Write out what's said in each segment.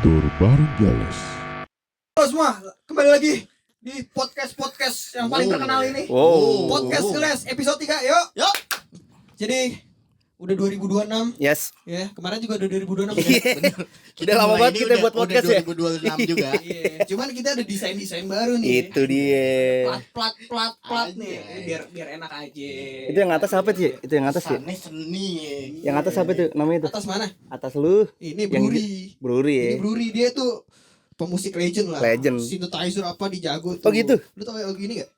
Ngalor bareng Gales. Halo semua, kembali lagi di podcast yang paling terkenal ini. Podcast Gales episode 3, yuk. Jadi udah 2026. Yes. Ya, kemarin juga udah 2026 ya. Bener. Udah lama banget kita buat podcast ya. 2026 juga. Iya, cuman kita ada desain baru nih. Itu dia. Plat nih, biar enak aja. Itu yang atas apa sih? Itu yang atas ya? Seni. Yang atas apa itu namanya itu? Atas mana? Atas lu. Ini Yang Bruri. ya. Ini Bruri, dia tuh pemusik legend lah. Legend. Synthesizer apa dijago tuh. Oh gitu? Lu tau lagu ini gak?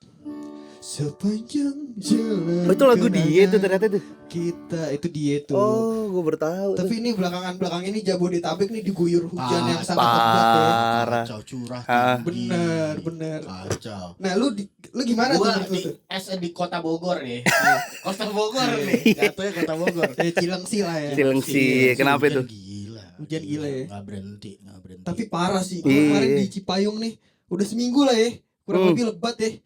Sepanjang jalan. Oh, itu lagu dia tuh ternyata tuh. Kita itu dia tuh. Oh, gue baru tahu. Tapi ini belakangan ini Jabodetabek nih diguyur hujan yang sangat lebat ya. parah. Kacau curah. Bener. Kacau. Nah, lu gimana Gua tuh? di kota Bogor nih. Kota Bogor nih. Jatuhnya kota Bogor. Cilengsi lah ya. Cilengsi. Kenapa itu? Gila. Hujan gila ya. Enggak berhenti. Tapi parah sih. Iya. Kemarin di Cipayung nih udah seminggu lah ya. Kurang lebih lebat ya.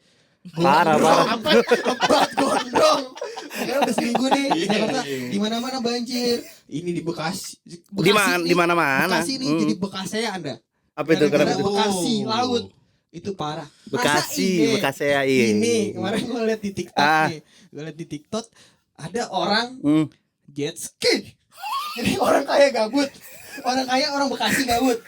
Parah. Lebat gondrong. Karena udah seminggu nih. Jakarta di mana-mana banjir. Ini di Bekasi. Di mana-mana. Bekasi nih jadi Bekasea Anda. Apa itu? Gara-gara Kenapa itu? Bekasi laut. Itu parah. Bekasi ya. Iya. Ini kemarin gue liat di TikTok nih. Gue liat di TikTok ada orang jet ski. Ini orang kaya gabut. Orang Bekasi gabut.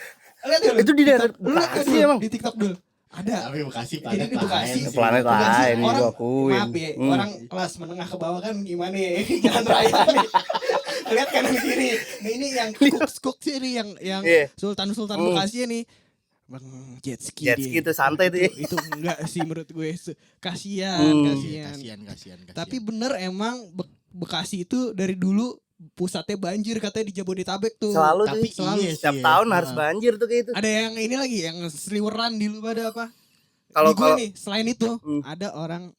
Lihat dulu. Itu di daerah Lu lihat Bekasi dulu emang? Di TikTok dulu. Ada. Tapi Bekasi Ini di Bekasi. Planet lain, Orang, gua akuin. maaf ya, orang kelas menengah ke bawah kan gimana ya, jalan raya nih. Lihat kanan kiri. Nah, ini yang cook sih nih, yang Iya. Sultan Bekasi nih. Bang jet ski itu santai tuh ya. Itu enggak sih menurut gue. Kasihan. Kasihan. Tapi bener emang Bekasi itu dari dulu pusatnya banjir katanya di Jabodetabek tuh. Selalu Tapi tuh. iya sih. Setiap tahun harus banjir tuh kayak itu. Ada yang ini lagi yang seliweran di lu pada apa? Kalau Di gue nih selain itu ada orang,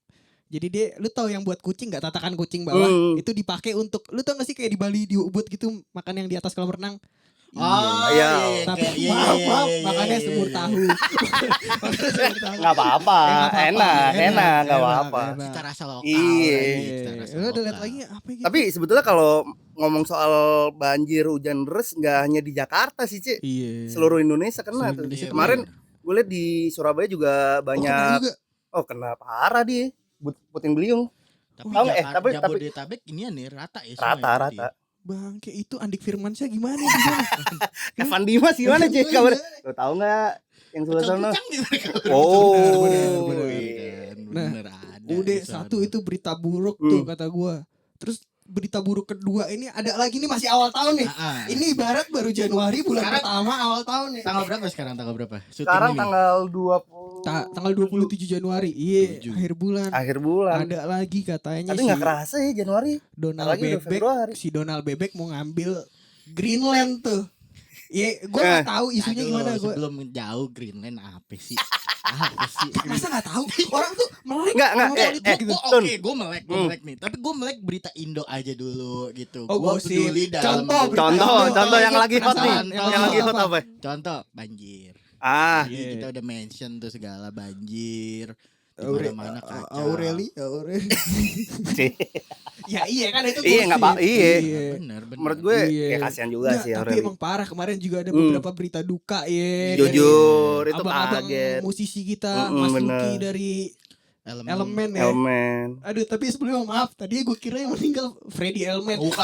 jadi dia, lu tahu yang buat kucing nggak, tatakan kucing bawah itu dipakai untuk, lu tau gak sih kayak di Bali di Ubud gitu makan yang di atas kolam renang. Iya. Tapi maaf makannya semur tahu. Nggak apa-apa. Enak, nggak apa-apa. Cita rasa lokal. Iya. Lu udah lihat lagi apa gitu? Tapi sebetulnya kalau ngomong soal banjir hujan deras nggak hanya di Jakarta sih, Cik. Iya. Seluruh Indonesia kena tuh. Indonesia Kemarin gue lihat di Surabaya juga banyak. Kena parah dia. Puting beliung. Tapi Tahu nggak? Tapi Jabodetabek ini nih rata ya. semua ya, rata. Bangke itu Andik Firmansyah gimana di sana? Evan Dimas gimana, Cik? Kabar? Lo tahu nggak yang sebelah sana? Oh, Bener ada. Udah satu itu berita buruk tuh kata gua. Terus berita buruk kedua ini ada lagi nih, masih awal tahun nih. Ini ibarat baru Januari bulan pertama awal tahun nih. Tanggal berapa sekarang? Sekarang ini. tanggal 20. Tanggal 27 Januari. Iya, akhir bulan. Ada lagi katanya. Tapi nggak kerasa ya Januari. Si Donald Bebek mau ngambil Greenland tuh. Iya, gue nggak tahu isunya gimana. Gue sebelum jauh Greenland apa sih? masa nggak tahu? Orang tuh melek. Nggak. Oke, gue melek nih. Tapi gue melek berita Indo aja dulu gitu. Oh, Gue peduli dalam Contoh yang lagi hot nih. Yang lagi hot apa? Contoh banjir. Iya. Kita udah mention tuh segala banjir. Mana kacau. Aureli. Ya iya kan itu. Iya nggak apa. Iya. Bener. Menurut gue ya kasihan juga sih Aureli. Tapi emang parah, kemarin juga ada beberapa berita duka ya. Jujur itu abang-abang kaget. musisi kita Mas Luki dari Elemen ya. Aduh, tapi sebelumnya maaf, tadi gue kira yang meninggal Freddy Elemen. Bukan.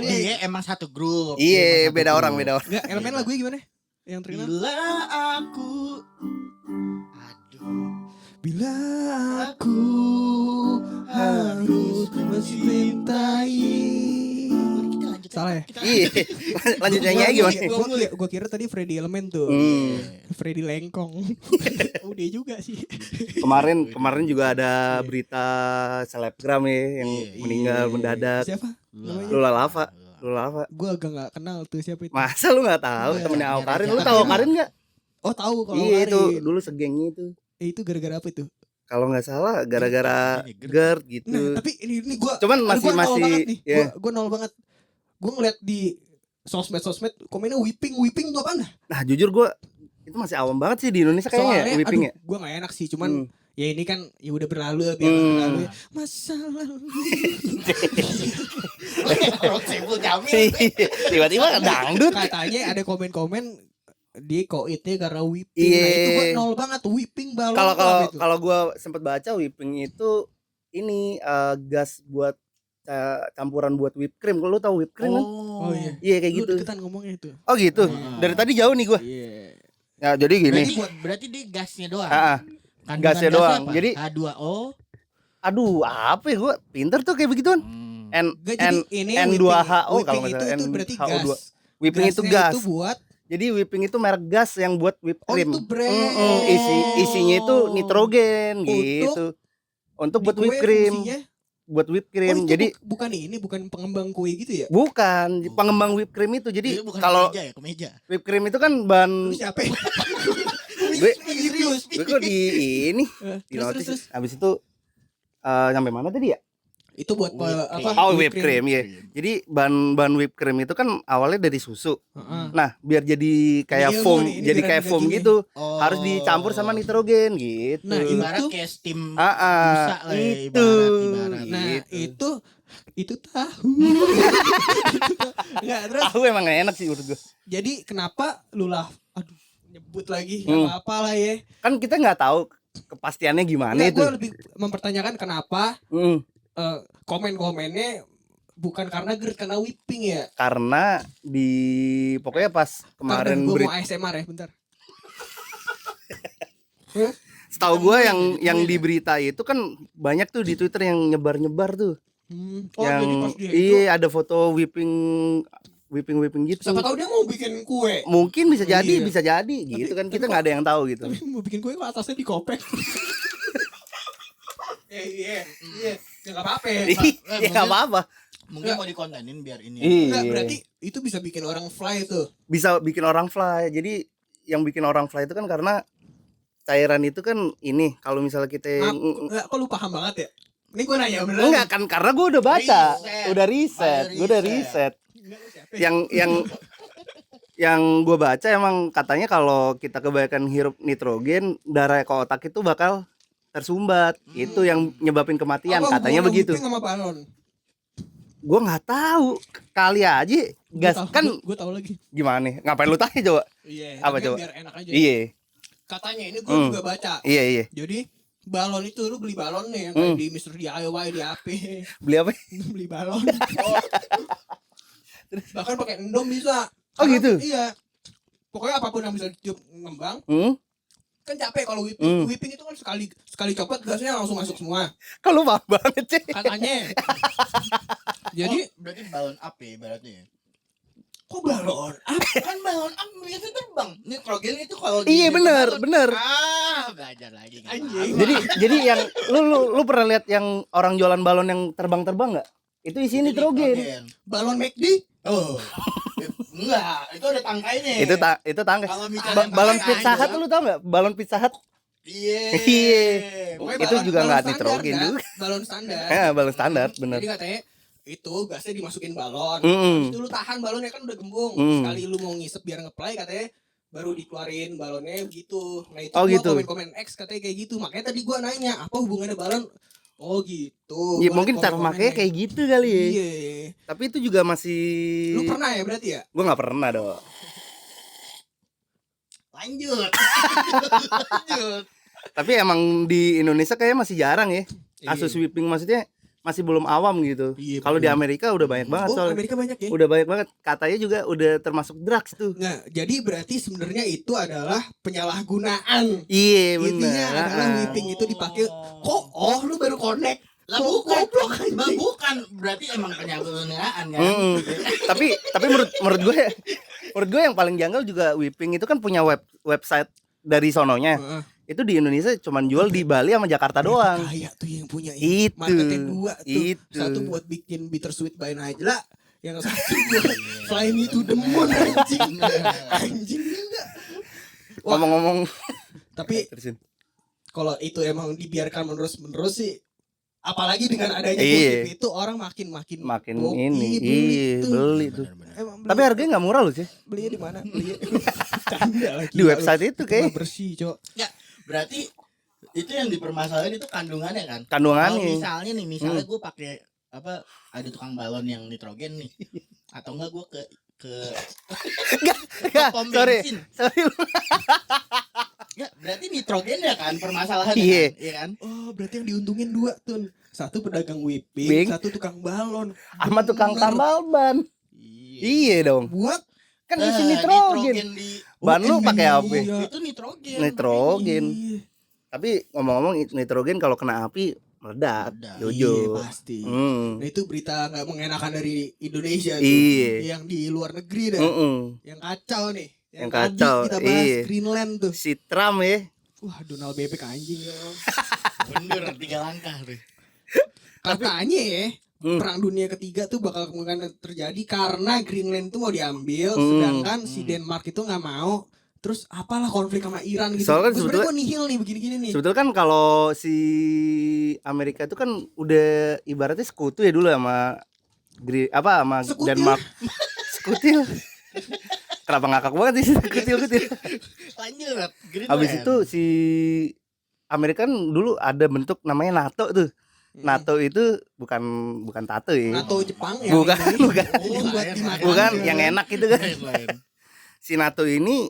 Dia emang satu grup. Iya, beda orang. Enggak, Elemen lagunya gimana? Yang terkenal. Bila aku harus mencintai. Salah ya? Iya. Lanjut nyanyi aja gimana? Gue kira tadi Freddy Elemen tuh. Freddy Lengkong. Udah juga sih. Kemarin juga ada berita selebgram ya yang meninggal mendadak. Siapa? Lula Lava. Gue agak nggak kenal tuh siapa itu. Masa lu nggak tahu temennya Aukarin? Lu tahu Aukarin nggak? Oh tahu kalau Iya Aukarin. itu dulu segengnya itu. Itu gara-gara apa itu? Kalau nggak salah gara-gara GERD gitu. Nah, tapi ini gue. Cuman masih. Gue nol banget. Gue ngeliat di sosmed komennya whipping tuh apaan dah? Nah jujur gue itu masih awam banget sih di Indonesia kayaknya ya, whipping ya. Gue gak enak sih, cuman Ya ini kan ya udah berlalu biar berlalu. Masa lalu. Orang Saiful Jamil. Tiba-tiba dangdut. Katanya ada komen-komen dia koitnya karena whipping. Iya. Nah, itu gua nol banget whipping balon. Kalau gua sempat baca whipping itu ini gas buat campuran buat whipped cream. Kalau lu tahu whipped cream kan? Oh iya. Iya kayak Lu gitu. deketan ngomongnya itu. Oh gitu. Dari tadi jauh nih gua. Iya. Ya jadi gini. Berarti dia gasnya doang. Kandungan Gasnya doang. apa? Jadi H2O. aduh, apa ya gua pinter tuh kayak begituan. Gak, jadi ini N2HO kalau whipping nggak salah. itu berarti NHO2. gas. Whipping itu Gasnya gas. Itu buat Jadi whipping itu merek gas yang buat whipped cream. itu brand. Isinya itu nitrogen gitu. Untuk buat Di kue whipped cream. fungsinya? Buat whipped cream. Itu Jadi bukan pengembang kue gitu ya? bukan pengembang whipped cream itu. Jadi kalau kemeja. whipped cream itu kan bahan Lu siapa? gue Serius. gue kok di ini di Terus, notis. terus. Habis itu sampai mana tadi ya? Itu buat Whipped cream ya. Jadi bahan whipped cream itu kan awalnya dari susu. Nah, biar jadi kayak foam, jadi kayak foam gitu. Harus dicampur sama nitrogen gitu. Nah, Ibarat itu kayak steam busa lah, itu. ibarat. nah, Gitu. itu tahu. Enggak, terus Tahu emang gak enak sih menurut gue. jadi kenapa lu lah aduh nyebut lagi apa lah ya. Kan kita nggak tahu kepastiannya gimana Nggak, itu. gue lebih mempertanyakan kenapa komen-komennya bukan karena GERD, karena whipping ya. Karena pokoknya pas kemarin gue mau ASMR ya bentar. setahu gue yang di berita itu kan banyak tuh di Twitter yang nyebar-nyebar tuh. Jadi pas dia itu, iya ada foto whipping gitu. siapa tahu dia mau bikin kue. Mungkin bisa jadi, Iya. bisa jadi gitu kan, kita tapi nggak ada yang tahu gitu. Tapi mau bikin kue kok atasnya dikopek. Iya. Ya enggak apa-apa. Iya nggak apa-apa. Mungkin mau dikontenin biar ini. Enggak, Iya. berarti itu bisa bikin orang fly tuh. Bisa bikin orang fly. Jadi yang bikin orang fly itu kan karena cairan itu kan ini kalau misalnya kita Enggak, kok lu paham banget ya? Ini gue nanya beneran. enggak kan karena gue udah baca, Riset. gue udah riset. Enggak, lu siapa? Yang gue baca emang katanya kalau kita kebanyakan hirup nitrogen, darah ke otak itu bakal tersumbat. Itu yang nyebabin kematian Apa katanya hubungannya begitu. whipping sama balon? Gue nggak tahu, kali aja gas kan Gue tahu lagi. gimana nih? Ngapain lu tanya coba? Iya. Apa tapi coba? Biar enak aja. Iya, Katanya ini gue juga baca. iya. Jadi balon itu lu beli balon nih yang kayak di Mr. DIY di AP. Beli apa? Beli balon. Bahkan pakai endom bisa. Oh gitu? Iya. Pokoknya apapun yang bisa ditiup ngembang. Kan capek kalau whipping. Whipping itu kan sekali copot gasnya langsung masuk semua. Kalau paham banget sih. Katanya. Jadi Berarti balon api berarti. kok balon? Kan balon api biasa terbang. Nitrogen itu kalau Iya benar. Belajar lagi. Anjing. Jadi yang lu pernah lihat yang orang jualan balon yang terbang nggak? Itu isinya nitrogen. Balon McD? Oh. Enggak, itu ada tangkainya. Itu tangga. Kalau misalnya Balon tangkai Pizza Hut aja. lu tau nggak? Balon Pizza Hut. Iya. Pokoknya Itu juga balon nggak standar, nitrogen dah. juga. Balon standar. Balon standar, bener. Jadi katanya itu gasnya dimasukin balon. Mm-mm. Habis itu lu tahan balonnya kan udah gembung. Sekali lu mau ngisep biar ngeplay katanya baru dikeluarin balonnya gitu. Nah itu Oh, gua gitu. komen-komen X katanya kayak gitu. Makanya tadi gua nanya apa hubungannya balon? Oh gitu. Ya Gua mungkin liat cara komen-komennya. makanya kayak gitu kali ya. Iya. Tapi itu juga masih. Lu pernah ya berarti ya? Gue nggak pernah dong. Lanjut. Tapi emang di Indonesia kayaknya masih jarang ya. Iya. Kasus whipping maksudnya masih belum awam gitu. Iya, Kalau di bener. Amerika udah banyak banget Oh, soalnya. Amerika banyak ya? Udah banyak banget. Katanya juga udah termasuk drugs tuh. Nah, jadi berarti sebenarnya itu adalah penyalahgunaan. Iya Intinya benar. adalah whipping itu dipakai. Kok lu baru connect? Lah bukan, bukan berarti emang penyalahgunaan kan. Tapi menurut gue yang paling janggal juga whipping itu kan punya website dari sononya. Itu di Indonesia cuman jual di Bali sama Jakarta doang. Kaya tuh yang punya Itu. marketnya dua tuh. Itu. Satu buat bikin bittersweet by Najla, yang satu buat Fly Me to the Moon anjing. Anjing juga. Wah, Ngomong-ngomong tapi terusin. kalau itu emang dibiarkan menerus sih, apalagi dengan adanya Iya. gosip itu orang makin ini beli tuh. Emang Tapi harganya nggak murah loh sih. belinya di mana? Belinya Canda lagi. Di website itu kayak kayak. bersih, Cok. Ya, berarti Itu yang dipermasalahin itu kandungannya kan. Kandungannya. Misalnya gue pakai apa, ada tukang balon yang nitrogen nih, atau enggak gue ke Enggak, pom sorry. bensin. Sorry. Ya, berarti nitrogen ya kan permasalahannya. Iya. Kan? Iya kan? Oh, berarti yang diuntungin dua tuh. Satu pedagang whipping, Bing. satu tukang balon. Sama tukang tambal ban. Iya dong. Buat Kan isi nitrogen. di Ban lu pakai apa? Iya. itu nitrogen. Nitrogen. Iya. Tapi ngomong-ngomong nitrogen kalau kena api meledak. Meledak. Iya, Jujur. pasti. Hmm. Nah, itu berita nggak mengenakan dari Indonesia tuh. Iya. Yang di luar negeri dah. Yang kacau nih. Yang tadi kacau, kita bahas iya. Greenland tuh. Si Trump ya. Wah, Donald Bebek anjing ya. Bener 3 langkah tuh. Katanya ya, perang dunia ketiga tuh bakal kemungkinan terjadi karena Greenland tuh mau diambil, sedangkan si Denmark itu nggak mau. Terus apalah konflik sama Iran gitu. Soalnya kan Sebenarnya gue nihil nih begini-gini nih. Sebetulnya kan kalau si Amerika itu kan udah ibaratnya sekutu ya dulu sama sama Sekutil. Denmark. Sekutil. Kenapa ngakak banget sih sekutil. Lanjut. Greenland. Habis itu si Amerika kan dulu ada bentuk namanya NATO tuh. NATO itu bukan tato ya. NATO Jepang ya. Bukan, bukan. Yang buat dimakan. Bukan yang enak gitu kan. Lain. Si NATO ini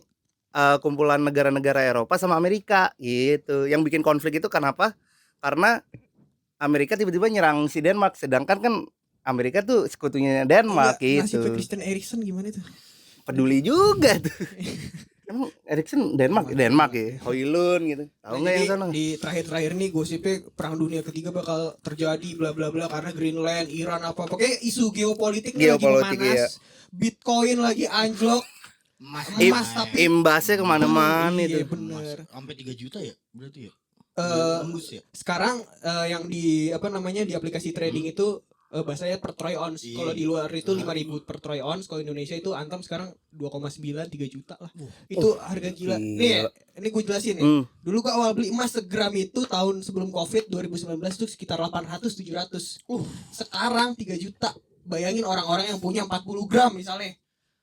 kumpulan negara-negara Eropa sama Amerika gitu. Yang bikin konflik itu kenapa? Karena Amerika tiba-tiba nyerang si Denmark, sedangkan kan Amerika tuh sekutunya Denmark gitu. Nasibnya Christian Eriksen gimana tuh? Peduli juga tuh. Emang Eriksen Denmark ya, Højlund gitu. Tahu nggak yang sana? Di terakhir-terakhir nih gosipnya perang dunia ketiga bakal terjadi bla bla bla karena Greenland, Iran apa. Pokoknya isu geopolitik nih lagi Geopolitik, memanas. iya. Bitcoin lagi anjlok. Emas tapi Imbasnya kemana-mana iya, itu. bener. Sampai 3 juta ya berarti ya. Eh, Ya. sekarang yang di di aplikasi trading itu bahasanya per troy ounce. Iya. Kalau di luar itu 5.000 per troy ounce. Kalau Indonesia itu Antam sekarang 2,9 3 juta lah. Itu harga gila. Gila. Ini gue jelasin nih. Dulu gue awal beli emas segram itu tahun sebelum Covid 2019 itu sekitar 800 700. Sekarang 3 juta. Bayangin orang-orang yang punya 40 gram misalnya.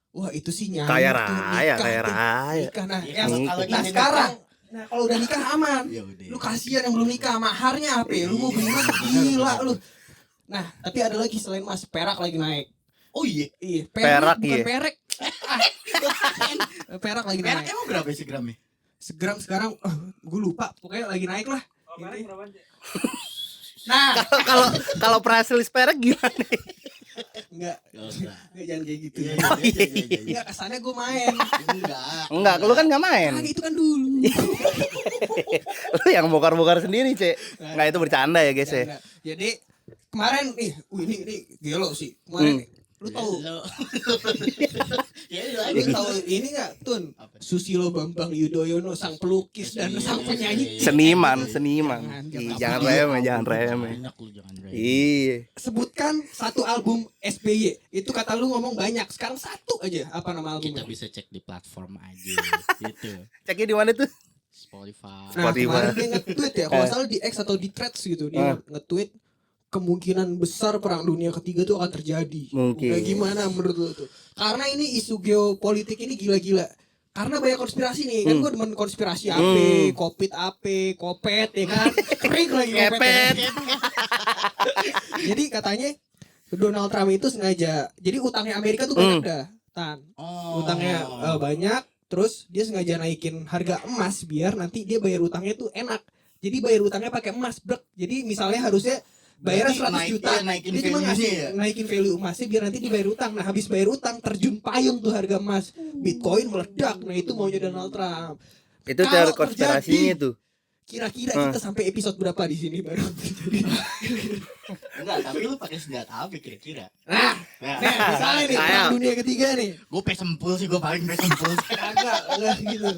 Wah, itu sih nyaman. Kaya tuh, raya, nikah kaya tuh. raya. Nikah. Nah, Iya, yang- kalau nah gini sekarang kalau udah nikah aman. Ya udah. Lu kasihan yang belum nikah, maharnya apa ya? Lu mau beli emas gila lu. Nah, tapi ada lagi selain emas, perak lagi naik. Oh iya. Iya, Perak, bukan iya. perek. Perak lagi Merek naik. emang berapa sih gramnya? Segram sekarang gue lupa, pokoknya lagi naik lah. Nah, Kalau price list perak gimana? enggak jangan kayak gitu. Iya, Ya. iya, iya, iya. Enggak, kesannya gue main. Enggak, lu kan nggak main. Nah, itu kan dulu. Lu yang bongkar-bongkar sendiri, Cek. Nggak, itu bercanda ya, guys ya. Enggak. Jadi kemarin nih, ini gelo sih. Kemarin lu tahu Ya lu tahu ini enggak, Tun? Susilo Bambang Yudhoyono sang pelukis dan sang penyanyi. Seniman. Jangan Jangan remeh. Banyak lu jangan remeh. Iya. Sebutkan satu album SBY. Itu kata lu ngomong banyak. Sekarang satu aja. Apa nama Kita albumnya? bisa cek di platform aja gitu. Ceknya di mana tuh? Spotify. Nah, Spotify. kemarin dia nge-tweet ya. Kalau nggak salah di X atau di Threads gitu. Dia nge-tweet kemungkinan besar perang dunia ketiga itu akan terjadi. Mungkin. Nah, gimana menurut lu tuh? Karena ini isu geopolitik ini gila-gila. Karena banyak konspirasi nih. Kan gue demen konspirasi AP, Covid AP, Kopet ya kan. Kering lagi Kopet. Ya. Jadi katanya Donald Trump itu sengaja. Jadi utangnya Amerika tuh banyak dah. Oh. Utangnya banyak. Terus dia sengaja naikin harga emas biar nanti dia bayar utangnya tuh enak. Jadi bayar utangnya pakai emas, brek. Jadi misalnya harusnya bayarnya 100 juta, naikin dia cuma ngasih value-nya ya? naikin value emasnya biar nanti dibayar utang. Nah, habis bayar utang terjun payung tuh harga emas. Bitcoin meledak. Nah, itu maunya Donald Trump. Itu Kalau teori konspirasinya tuh. Kira-kira kita sampai episode berapa di sini baru terjadi? Enggak, tapi lu pakai senjata apa kira-kira? Nah, misalnya nih perang dunia ketiga nih. Gue pesempul sih, gue paling pesempul. Enggak gitu.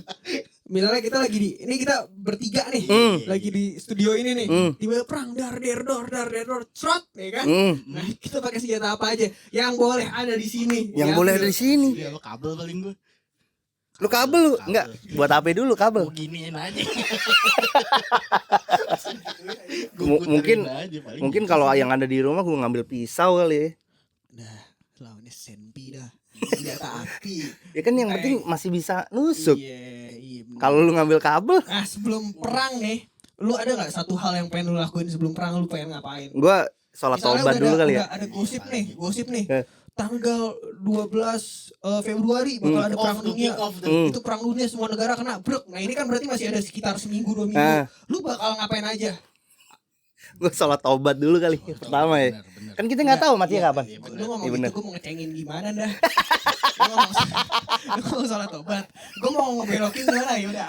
Misalnya kita lagi ini kita bertiga nih, lagi di studio ini nih. Tiba-tiba perang dar trot, ya kan? Nah, kita pakai senjata apa aja yang boleh ada di sini. Yang boleh ada di sini. Ya lo kabel paling gue. Lu kabel lu? Enggak, buat HP dulu kabel. Gue giniin aja. Mungkin kalau yang ada di rumah gue ngambil pisau kali ya. Nah, lawannya senpi dah. Senjata api. Ya kan yang penting masih bisa nusuk. Iya, bener. Kalau lu ngambil kabel, Nah, sebelum perang nih, lu ada nggak satu hal yang pengen lu lakuin sebelum perang, lu pengen ngapain? Gua sholat Misalnya taubat dulu kali ya. Ada gosip nih. Eh. Tanggal 12 Februari bakal ada perang dunia. Itu perang dunia, semua negara kena brek. Nah, ini kan berarti masih ada sekitar seminggu 2 minggu. Lu bakal ngapain aja? Gua sholat taubat dulu kali pertama ya. Bener. Kan kita nggak tahu matinya kapan. Lu ngomong Iya, bener. gitu, gue mau ngecengin gimana dah. Lu ngomong salah tobat. Gue mau ngebelokin gimana ya udah.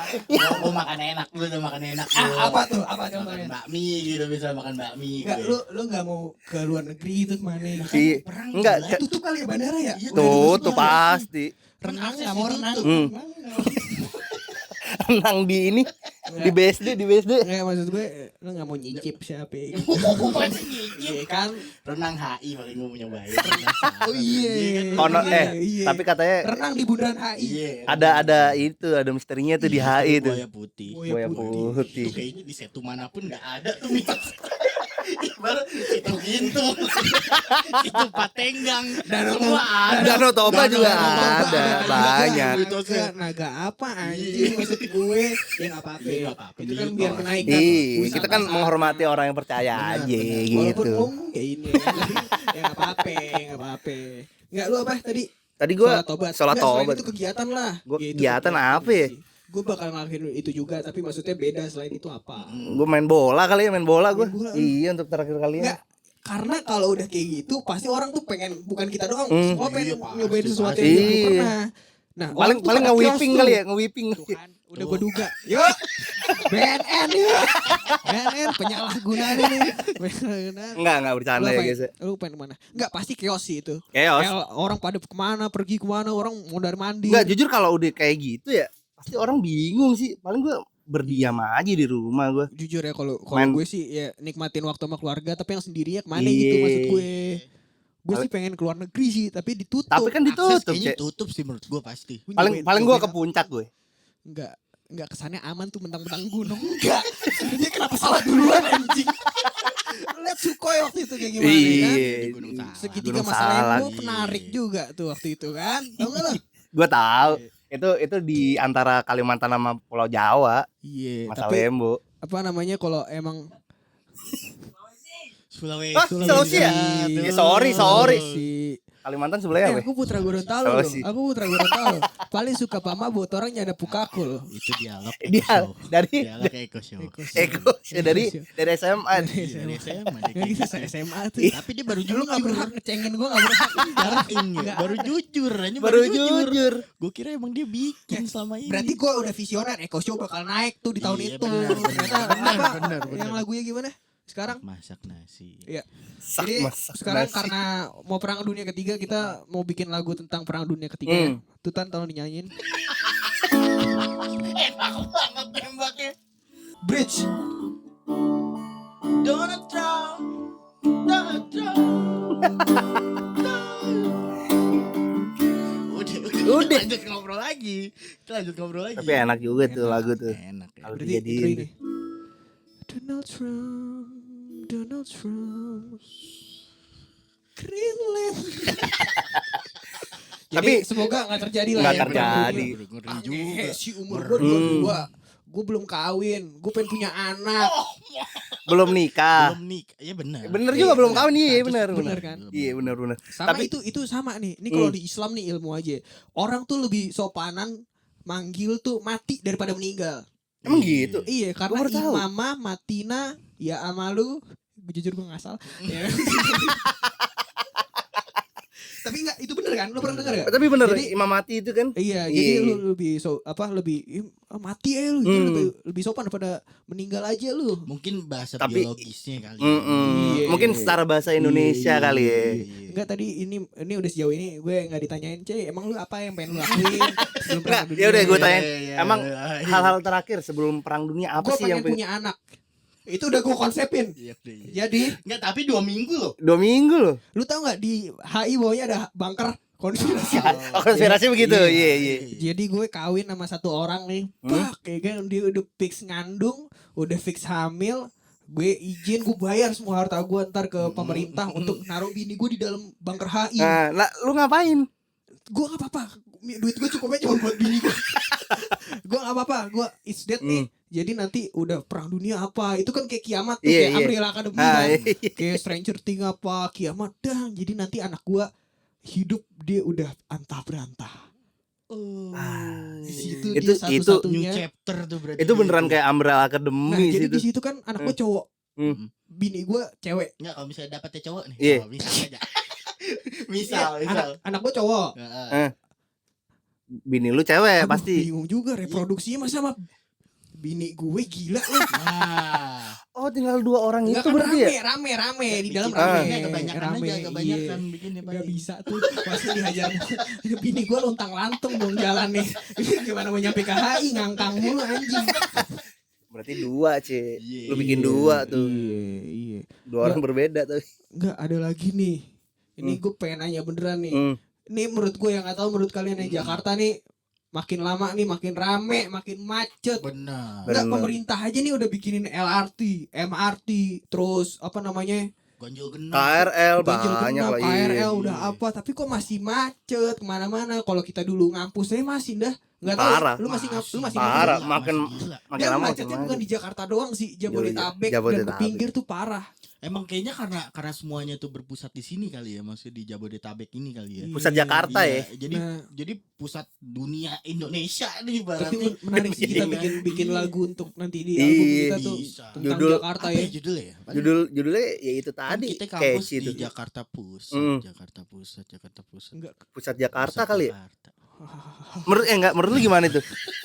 Mau makan enak lu, udah makan enak. Apa tuh? Apa Makan contohnya? bakmi gitu, bisa makan bakmi. Enggak, gitu. lu enggak mau ke luar negeri itu kemana? Iya. Perang Enggak, gila. Tutup kali ya bandara ya? Iya, tuh pasti. Renang enggak mau renang. Renang di ini di BSD. Enggak, maksud gue lu enggak mau nyicip siapa ya? Iya kan? Renang HI paling gue mau nyobain. Oh iya. Kono Iya. tapi katanya renang di bundaran HI. Iya. ada misterinya tuh di HI tuh. Buaya putih. Buaya putih. Itu kayaknya di setu manapun nggak ada tuh mitos. Ibarat itu Gintung, itu Patenggang, semua ada. Danau Toba juga Danau Toba ada banyak. Naga apa anjing maksud gue? Ya enggak apa-apa. Nggak apa-apa, Itu kan mitos. biar menaikkan. Iya, kita kan wisata. menghormati orang yang percaya aja Walaupun gitu. ngomong kayak ini ya enggak apa-apa. Enggak, lu apa tadi? Tadi gua Sholat tobat. sholat Nggak, selain tobat. itu kegiatan lah. Gua Gitu, kegiatan apa ya? Gue bakal ngelakuin itu juga, tapi maksudnya beda selain itu apa? Gue main bola kali ya, main bola gue. Main bola. Iya, untuk terakhir kalinya. Enggak, karena kalau udah kayak gitu pasti orang tuh pengen, bukan kita doang, semua pengen Iya, pasti, nyobain sesuatu pasti. yang belum pernah. Nah, Paling orang tuh paling pada nge-whipping chaos kali tuh. ya, nge-whipping. Tuh kan, udah gue duga. Yuk, BNN yuk. BNN penyalahgunaan ini. Penyalahgunaan. Enggak bercanda ya guys. Lu pengen kemana? Enggak, pasti chaos sih itu. Chaos. Kayak orang pada pergi kemana, orang mondar mandir. Enggak, jujur kalau udah kayak gitu ya, pasti orang bingung sih. Paling gue berdiam aja di rumah gue. Jujur ya, kalau Main- gue sih ya nikmatin waktu sama keluarga, tapi yang sendirinya kemana Iya. gitu maksud gue. Gue sih pengen keluar negeri sih, tapi ditutup. Tapi kan ditutup, Kayaknya Cek. tutup sih menurut gue pasti. Gua Paling gue ke puncak gue. Enggak kesannya aman tuh mentang-mentang gunung. Enggak. Dia kenapa salah duluan anjing? Lihat Sukhoi waktu itu kayak gimana kan? Iya. Gunung Salak. Segitiga Gunung masalah Salak. gue penarik juga tuh waktu itu kan. Tahu enggak lo? Gue tahu. Itu di antara Kalimantan sama Pulau Jawa, Iya, Masa tapi Lembo. apa namanya kalau emang Sulawesi. Ah, Sulawesi ya? Sulawesi. Ya, sorry. Sulawesi. Kalimantan sebelahnya apa? Aku Putra Gorontalo loh. Sulawesi. Aku Putra Gorontalo. Paling suka pama buat orang nyada pukakul. Itu dialog Dia Eko Show. dari Dialog Eko Show. Eko dari SMA. Dari SMA dia Gak kayak gitu gitu. SMA tuh. Tapi dia baru Lu jujur. gak berhak ngecengin gue, gak berhak. Enggak, baru jujur aja Baru jujur. Gue kira emang dia bikin selama ini. Berarti gue udah visioner, Eko Show bakal naik tuh di tahun Iya, itu. benar, Ternyata benar, apa? benar. Yang lagunya gimana? Sekarang? Masak nasi. Iya. Sak Jadi masak sekarang nasi. karena mau perang dunia ketiga, kita mau bikin lagu tentang perang dunia ketiga. Ya. Tutan tolong dinyanyiin. Enak banget tembaknya. Bridge. Donald Trump. Donald Trump. Udah. Lanjut ngobrol lagi. Kita lanjut ngobrol lagi. Tapi enak juga tuh lagu tuh. Enak ya. Kalau Berarti dijadiin. intro ini. Donald Trump, Donald Trump, Greenland. Jadi Tapi- semoga nggak terjadi lah. Nggak ya perang terjadi. dunia. Ngeri juga. Si umur gue 22, gue belum kawin, gue pengen punya anak. Belum nikah. Belum nikah. Iya benar. Bener juga belum kawin. Iya bener. Bener kan? Iya bener. Sama Tapi- itu sama nih. Ini kalau di Islam nih ilmu aja. Orang tuh lebih sopanan manggil tuh mati daripada meninggal. Emang gitu. Iya, karena baru tahu. imamah matina ya amalu. Jujur gue nggak salah. Ya. Tapi enggak, itu bener kan? Lu pernah denger gak? Tapi bener Jadi- Imam Mati itu kan. Iya, Iya. jadi lu lebih mati aja lu, gitu, lebih sopan daripada meninggal aja lu. Mungkin bahasa Tapi- biologisnya kali. Iya. Mungkin secara bahasa Indonesia Iya. kali ya. Enggak, tadi ini udah sejauh ini gue nggak ditanyain, emang lu apa yang pengen lu lakuin sebelum perang Enggak, dunia? ya udah gue tanya. Iya, Emang iya. hal-hal terakhir sebelum perang dunia apa Gue sih yang pengen punya anak. Itu udah gue konsepin. Iya, iya. Jadi, Enggak, tapi 2 minggu loh. 2 minggu loh. lu tahu nggak di HI bawahnya ada bunker konspirasi. Oh, konspirasi begitu. Iya, iya. Jadi gue kawin sama satu orang nih, kayak kan dia udah fix ngandung, udah fix hamil, gue izin, gue bayar semua harta gue ntar ke pemerintah untuk naruh bini gue di dalam bunker HI. Nah, lu ngapain? Gue gak apa-apa, duit gue cukupnya cuma buat bini gue. Gue gak apa-apa, gue it's dead nih. Jadi nanti udah perang dunia apa, itu kan kayak kiamat tuh, Iya, kayak iya. Umbrella Academy Ah, kan. iya. Kayak Stranger Things apa, kiamat dah. Jadi nanti anak gue hidup dia udah antah berantah. Di situ Itu- dia itu- New satu-satunya. chapter tuh berarti. Itu beneran gitu. kayak Umbrella Nah Academy jadi situ. di situ kan anak gue cowok, bini gue cewek. Enggak, kalau misalnya dapetnya cowok nih. Iya. Oh, bisa aja. misal. Anak gue cowok. Heeh. Bini lu cewek Aduh, pasti. bingung juga reproduksinya masa sama bini gue gila lu. Nah, Oh, tinggal 2 orang Enggak itu kan berarti ya? rame di dalam bikin- rame. kebanyakan rame, aja, kebanyakan bikinnya Gak paling. bisa tuh, pasti dihajar. Bini gue lontang lantung dong jalannya. Gimana mau nyampe ke HI, ngangkang mulu anjing. Berarti 2, C. Iya. Lu bikin 2 tuh. Iya. 2 orang berbeda tuh. Enggak ada lagi nih. Ini gue pengen nanya beneran nih. Hmm. Ini menurut gue yang gak tahu menurut kalian nih, Jakarta nih makin lama nih makin rame, makin macet. Benar. Enggak, Bener. pemerintah aja nih udah bikinin LRT, MRT, terus apa namanya? Ganjil genap. KRL Ganjil banyak genap, lagi. KRL udah Iya. apa, tapi kok masih macet kemana-mana. Kalau kita dulu ngampus saya masih dah nggak tahu. Parah. Lu masih lu masih Parah. ngampus. makin- gila. Makin Dan lama macetnya bukan di Jakarta doang sih, Jabodetabek dan ke Jabodetabek. pinggir tuh parah. Emang kayaknya karena semuanya tuh berpusat di sini kali ya, maksudnya di Jabodetabek ini kali ya. Pusat Jakarta ya. Iya, Jadi Nah. jadi pusat dunia Indonesia nih Tapi ibaratnya. menarik sih kita Iya. bikin Iya. lagu untuk nanti di album Iya, kita tuh bisa. tentang Judul- Jakarta Apa ya. ya judulnya ya? Judulnya ya itu Kan tadi. kita kampus Catchy di tuh. Jakarta Pusat, Hmm. Jakarta Pusat, Jakarta Pusat. Enggak. Pusat Jakarta Pusat kali ya. Jakarta. Menurut lu gimana itu?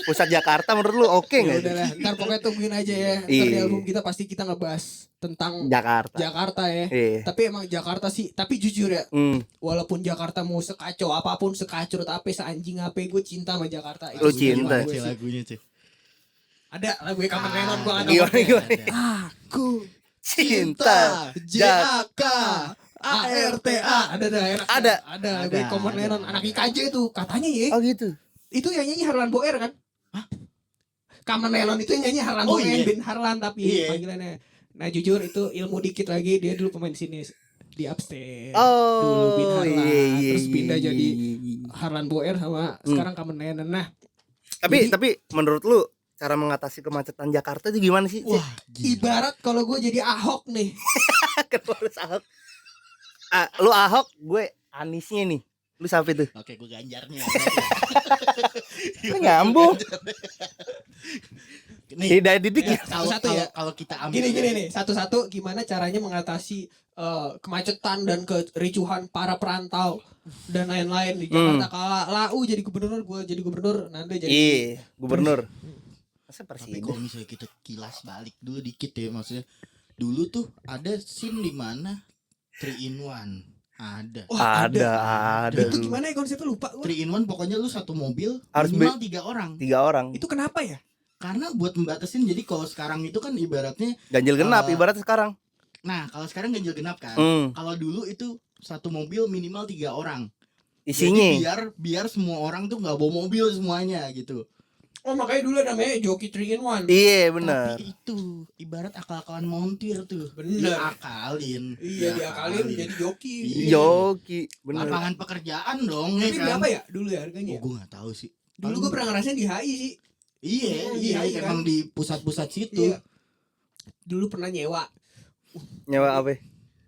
Pusat Jakarta menurut lu oke Ya enggak? udahlah, ntar pokoknya tungguin aja ya. Ntar di Iya. album kita pasti kita ngebahas tentang Jakarta. Jakarta ya. Iya. Tapi emang Jakarta sih, tapi jujur ya, Hmm. walaupun Jakarta mau sekacau apapun, sekacau tapi seanjing apa, gue cinta sama Jakarta. Lu Itu cinta. gue Sih sih. lagunya sih. Ada lagu Kamen Renon gue nggak Gimana, tahu. gimana? Aku Cinta. JAK ARTA ada enak. Ada. lagu Kamen ada. Renon anak IKJ itu katanya ya. Oh gitu. Itu yang nyanyi Harlan Boer kan? Hah? Kamen Renon itu yang nyanyi Harlan Oh, Boer, iya. Ben Harlan tapi Iya. panggilannya. Nah jujur itu ilmu dikit lagi, dia dulu pemain sini di Upstairs. Oh. Dulu Bin Harlan, iya, terus pindah iya, jadi iya. Harlan Boer sama sekarang Kamen Renon. Nah, Tapi Jadi- tapi menurut lu cara mengatasi kemacetan Jakarta itu gimana sih? Wah, gila. ibarat kalau gue jadi Ahok nih. Kenapa harus Ahok? Lu Ahok, gue Anisnya nih. Lu siapa itu? Oke, gue ganjarnya. Kan nyambung. Nih, Hidayat Didik ya. Satu-satu ya. Kalau kita ambil Gini nih, satu-satu gimana caranya mengatasi kemacetan dan kericuhan para perantau dan lain-lain di Jakarta. Kalau Lau jadi gubernur, gue jadi gubernur, nanti jadi Iya, gubernur. Masa Tapi presiden? kalau misalnya kita kilas balik dulu dikit ya, maksudnya dulu tuh ada scene di mana 3 in 1 ada. Wah, Ada Itu dulu. gimana ya konsepnya, lupa gue. 3 in 1 pokoknya lu satu mobil Harus minimal 3 orang. 3 orang. Itu kenapa ya? Karena buat membatasin, jadi kalau sekarang itu kan ibaratnya, Ganjil genap Eh, ibarat sekarang. nah kalau sekarang ganjil genap kan. Hmm, Kalau dulu itu satu mobil minimal 3 orang. isinya. Jadi biar semua orang tuh nggak bawa mobil semuanya gitu. Oh makanya dulu namanya Joki 3 in 1. Iya, benar. Tapi itu ibarat akal-akalan montir tuh. Bener. Diakalin. Iya, diakalin jadi joki. Iya. Joki, benar. Lapangan pekerjaan dong. Tapi ya kan? berapa ya dulu ya harganya? Oh, gue nggak tahu sih. Dulu gue pernah ngerasain di HI sih. Iya, Iya, iya, kan? emang di pusat-pusat situ. Iya. Dulu pernah nyewa. Nyewa apa?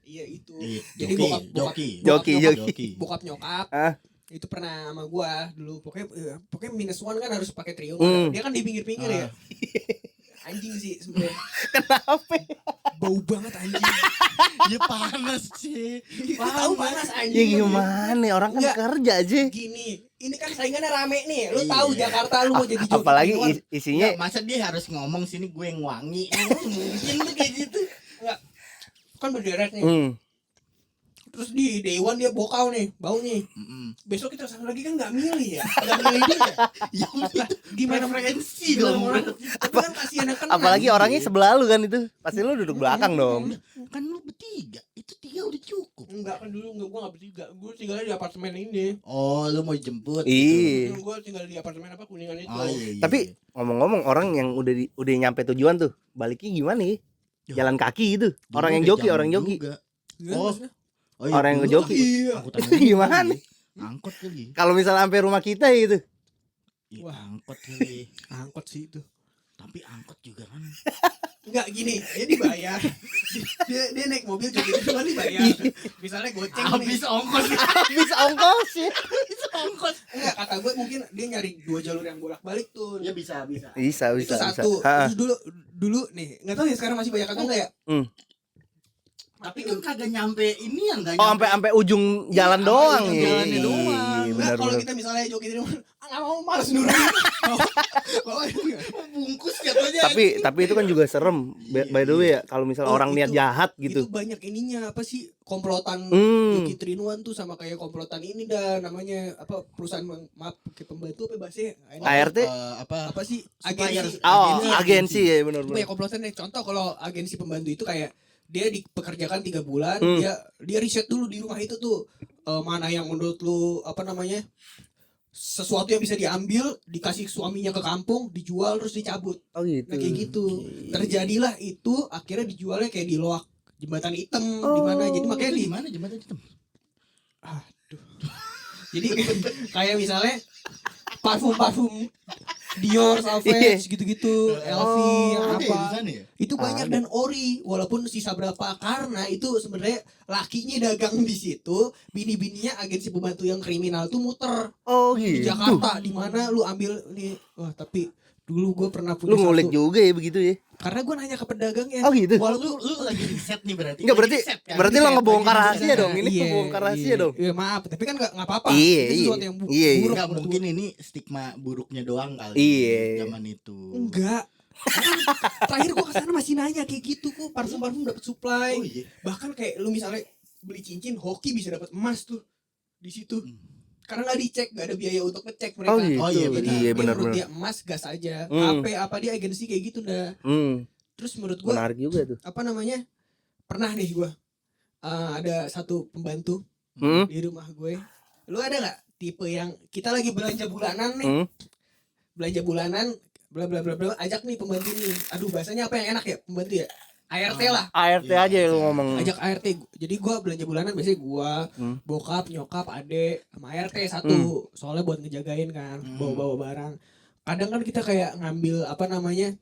Iya itu. Iya, Jadi joki, bokap Joki, nyokap, joki. bokap nyokap. Ah. Itu pernah sama gua dulu. Pokoknya minus one kan harus pakai trio. Hmm. Dia kan di pinggir-pinggir ya. Ah. Anjing sih sebenarnya. Kenapa? Bau banget anjing. Ya panas sih. Lu tahu panas Ya anjing. gimana? Orang kan Enggak. kerja aja. Gini, ini kan saingannya rame nih. Lu Iya. tahu Jakarta lu mau jadi joki. Apalagi three in one. isinya Nggak, masa dia harus ngomong sini gue yang wangi. Mungkin tuh kayak gitu. Kan berderet nih. hmm. Terus di day one dia bokau nih, bau nih. Mm-mm. Besok kita sana lagi kan nggak milih ya. Nggak milih dia. Ya Gimana preferensi gimana dong. orang? Tapi kan kasihan yang kena. Apalagi orangnya sebelah lu kan itu. Pasti lu duduk belakang dong. Kan lu bertiga, itu 3 udah cukup. Enggak kan dulu gue nggak bertiga. Gue tinggalnya di apartemen ini. Oh, lu mau jemput. Iya. Gue tinggal di apartemen apa Kuningan itu. Oh, iya, iya. Tapi ngomong-ngomong orang yang udah nyampe tujuan tuh, baliknya gimana ya? Jalan kaki gitu. Dulu Orang yang ada joki, jam orang joki. juga. Gimana Oh. maksudnya? Oh, iya, Orang yang dulu ngejoki. Iya. angkutan Gimana? Angkot kali. Kalau misalnya sampai rumah kita gitu. Ya, Wah. angkot kali. Angkot sih itu. Tapi angkot juga kan. Enggak gini, dia dibayar. Dia naik mobil juga cuma dibayar. Misalnya goceng Habis nih. ongkos. Habis ongkos ya. Habis ongkos. Enggak, kata gue mungkin dia nyari 2 jalur yang bolak-balik tuh. Ya bisa. Bisa. Itu satu. Ha. Terus dulu nih, enggak tahu ya sekarang masih banyak atau enggak ya? Tapi kan kagak nyampe ini yang enggak Oh, nyampe. sampai ujung jalan Iya, doang ujung ya. jalannya doang. Iya, Enggak, kalau benar. kita misalnya jokin di rumah, enggak mau males nurunin. Bawa ini. Bungkus katanya. Tapi itu kan juga serem. By the way ya, kalau misalnya Oh, orang niat itu- jahat Itu gitu. banyak ininya apa sih? Komplotan Hmm. Yuki Trinuan tuh sama kayak komplotan ini dah namanya apa perusahaan maaf kayak pembantu apa bahasanya? ART? Apa sih? Supplier. Agensi. Oh, agensi ya Itu benar-benar. ya komplotan nih. Contoh kalau agensi pembantu itu kayak dia dipekerjakan 3 bulan, Hmm. dia riset dulu di rumah itu tuh mana yang menurut lu apa namanya? Sesuatu yang bisa diambil, dikasih suaminya ke kampung, dijual terus dicabut. Oh gitu. Nah kayak gitu. Terjadilah itu akhirnya dijualnya kayak di loak jembatan hitam di mana. Jadi makanya Itu di di mana jembatan itu? aduh. Jadi kayak misalnya parfum Dior, Savage gitu-gitu, LV yang Ada ya di apa. sana ya? Itu banyak Ada. dan ori walaupun sisa berapa karena itu sebenarnya lakinya dagang di situ, bini-bininya agensi pembantu yang kriminal tuh muter Oh di gitu. Jakarta di mana lu ambil nih. Wah, tapi dulu gue pernah punya Lu ngulik satu juga ya begitu ya. karena gue nanya ke pedagangnya. Oh gitu. Walaupun Lu lagi riset nih berarti. Enggak berarti Lagi riset kan? berarti lo Riset, ngebongkar lagi rahasia riset. dong. Ini Iya, ngebongkar rahasia iya. dong. Iya apa, tapi kan nggak apa-apa. Iya, Itu sesuatu yang iya, iya. buruk. Enggak menurut mungkin ini stigma buruknya doang kali. Iya. Zaman itu. gua. Enggak. Kan terakhir gua kesana masih nanya kayak gitu kok parfum dapat supply. Oh iya. Bahkan kayak lu misalnya beli cincin hoki bisa dapat emas tuh di situ. Karena nggak dicek, nggak ada biaya untuk ngecek mereka. Oh gitu. Oh, iya, Jadi Iya dia benar menurut benar. dia emas gas aja. Hmm. Apa dia agensi kayak gitu dah. Terus menurut gua Menarik juga tuh. apa namanya? Pernah nih gua ada satu pembantu di rumah gue. Lu ada nggak tipe yang kita lagi belanja bulanan nih? Hmm. Belanja bulanan bla bla bla bla ajak nih pembantu nih. Aduh bahasanya apa yang enak ya pembantu ya? ART lah. ART Iya, aja lu iya. ngomong. Ajak ART. Jadi gua belanja bulanan biasanya gua, bokap, nyokap, adek sama ART satu. Soalnya buat ngejagain kan, bawa-bawa barang. Kadang kan kita kayak ngambil apa namanya?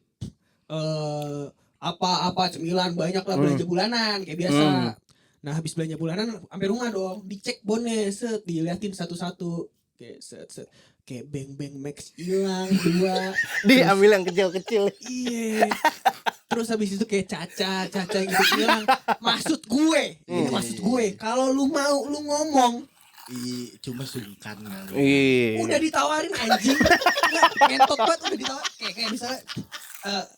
Apa cemilan banyak lah belanja bulanan kayak biasa. Nah, habis belanja bulanan sampai rumah dong, dicek bonnya, set diliatin satu-satu. Kayak set kayak beng Max hilang 2. Diambil yang kecil-kecil. Iya. Terus habis itu kayak caca gitu bilang, maksud gue, ini maksud gue. Kalau lu mau lu ngomong, Cuma sungkan kali. Iya. udah ditawarin anjing. Nggak, ngentot banget udah ditawarin. Kayak misalnya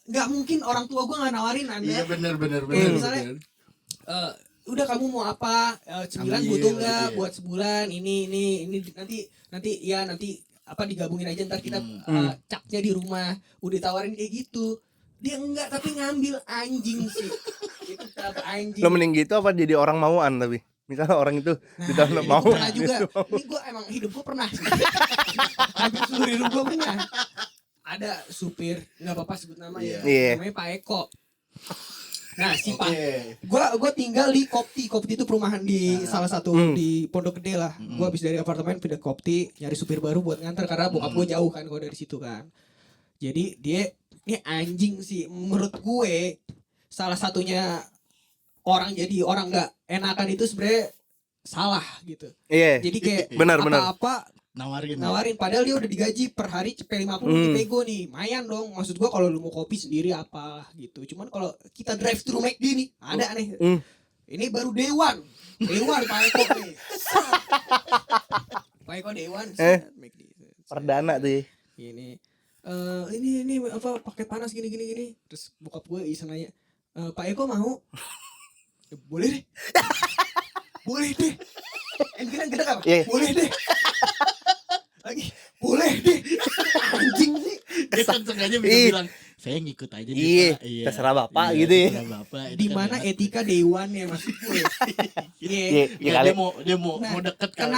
nggak mungkin orang tua gue nggak nawarin Anda. Iya benar. misalnya, udah kamu mau apa? Cemilan Ambil, butuh nggak gitu ya. buat sebulan? Ini nanti apa digabungin aja ntar kita capnya di rumah. Udah tawarin kayak gitu. Dia enggak tapi ngambil anjing sih. Itu kenapa anjing? Lo mending gitu apa jadi orang mauan tapi? Misalnya orang itu ditanya ini mau. gua pernah juga. Ini gue emang hidup gue pernah sih. Hampir seluruh hidup gue pernah. Ada supir, nggak apa-apa sebut nama ya. Iya. Namanya Pak Eko. Nah si Pak, Oke. gue tinggal di Kopti itu perumahan di salah satu di Pondok Gede lah. Gue habis dari apartemen pindah ke Kopti, nyari supir baru buat nganter karena bokap gue jauh kan gue dari situ kan. Jadi dia ini anjing sih menurut gue salah satunya orang jadi orang nggak enakan itu sebenarnya salah gitu. Iya. Jadi kayak Benar. apa-apa Nawarin. padahal dia udah digaji per hari cepet 50 dipego nih. Mayan dong. Maksud gua kalau lu mau kopi sendiri apa gitu. Cuman kalau kita drive thru McD nih, ada aneh. Ini baru Dewan Pak Eko nih. Pak Eko Dewan McD. Perdana tuh. Ya. Ini apa pakai panas gini. Terus bokap gue iseng nanya, Pak Eko mau? Ya, boleh deh. Boleh deh. Gede apa? Iya. Boleh deh. Lagi boleh deh. Anjing sih. Dia kan sengaja bisa Ih. bilang saya ngikut aja deh, Iya, Pak." Iya. terserah Bapak Iya, gitu ya. terserah Bapak. Itu Di kan mana enak. etika dewan ya maksud gue. Iya. Iya, Ya, kali. dia mau Nah, deket kan.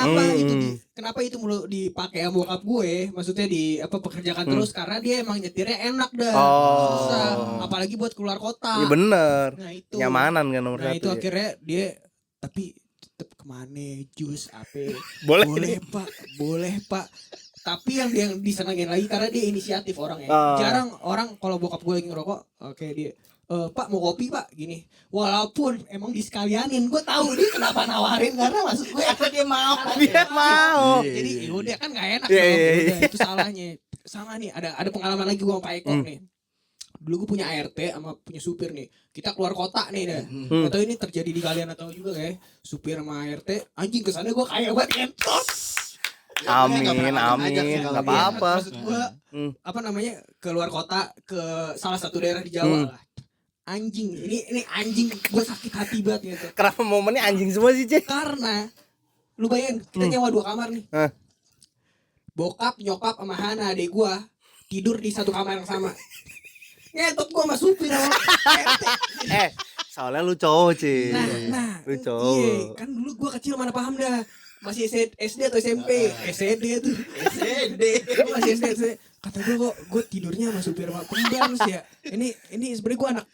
Kenapa itu mulu dipakai sama bokap gue? Maksudnya pekerjakan terus karena dia emang nyetirnya enak dah. Oh. Susah, apalagi buat keluar kota. Iya bener. Nah, itu. Nyamanan kan nomor Nah, satu. itu ya. akhirnya dia tapi tetap kemana jus apa Boleh. boleh Pak Tapi yang dia disenengin lagi karena dia inisiatif orangnya. Ah. Jarang orang kalau bokap gue lagi ngerokok, kayak dia, Pak mau kopi Pak gini. Walaupun emang disekalianin, gue tahu dia kenapa nawarin karena maksud gue Apa dia mau? Dia mau. Jadi yaudah kan gak enak Iya, dong. iya, Yaudah, itu salahnya. Sama nih ada pengalaman lagi gue sama Pak Eko nih. Dulu gue punya ART sama punya supir nih. Kita keluar kota nih dah. Gak tau ini terjadi di kalian atau juga kayak supir sama ART. Anjing kesana gue kayak banget entot. Amin, Nggak pernah amin, ngajak sih nggak kalau apa-apa. Maksud gue apa namanya keluar kota ke salah satu daerah di Hmm. Jawa lah. Anjing ini anjing gue sakit hati banget gitu. Kenapa momennya anjing semua sih, Cek? Karena lu bayangin kita nyewa 2 kamar nih. Hah? Bokap, nyokap sama Hana adek gue tidur di satu kamar yang sama. Ngetot gue sama supir sama RT. Soalnya lu cowok, Cek. Nah, Lu cowok. iya, kan dulu gue kecil mana paham dah. Masih SD atau SMP, SD tuh. Gua masih SD. Kata gue kok gue tidurnya sama supir sama pemban sih ya. Ini sebenarnya gue anak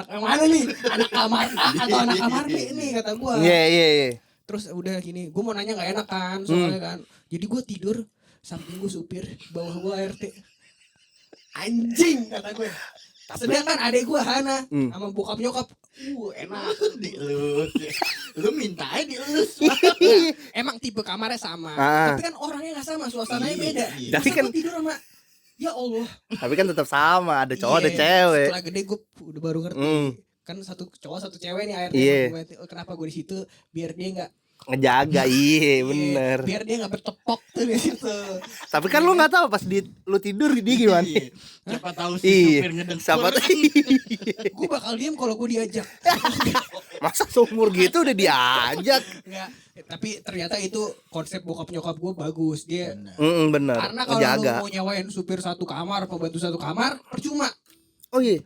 yang mana nih? Anak kamar A atau anak kamar B nih kata gue. Iya. Terus udah gini, gue mau nanya nggak enak kan, soalnya kan. Jadi gue tidur samping gue supir, bawah gue RT. Anjing kata gue. Sedangkan adek gue Hana sama bokap nyokap, enak. Dielus. Lu mintain dielus. Emang tipe kamarnya sama, Ah. tapi kan orangnya nggak sama, suasananya beda. Iya. Tapi Masa kan- gua tidur sama, ya Allah. Tapi kan tetap sama, ada cowok, ada Iya, cewek. Setelah gede gue udah baru ngerti. Kan satu cowok satu cewek nih ART. Iya. Kenapa gue di situ? Biar dia nggak Ngejaga, iya bener. Biar dia nggak bertepok tuh di situ. Tapi kan lu nggak tahu pas lu tidur dia gimana. Iya. Siapa tahu si Iya. supir ngedengkur. Siapa tahu. Gue bakal diem kalau gue diajak. Masa seumur gitu udah diajak. Enggak. Tapi ternyata itu konsep bokap nyokap gue bagus. Dia Bener. karena kalau lu Ngejaga. mau nyewain supir satu kamar, pembantu satu kamar, percuma. Oh iya.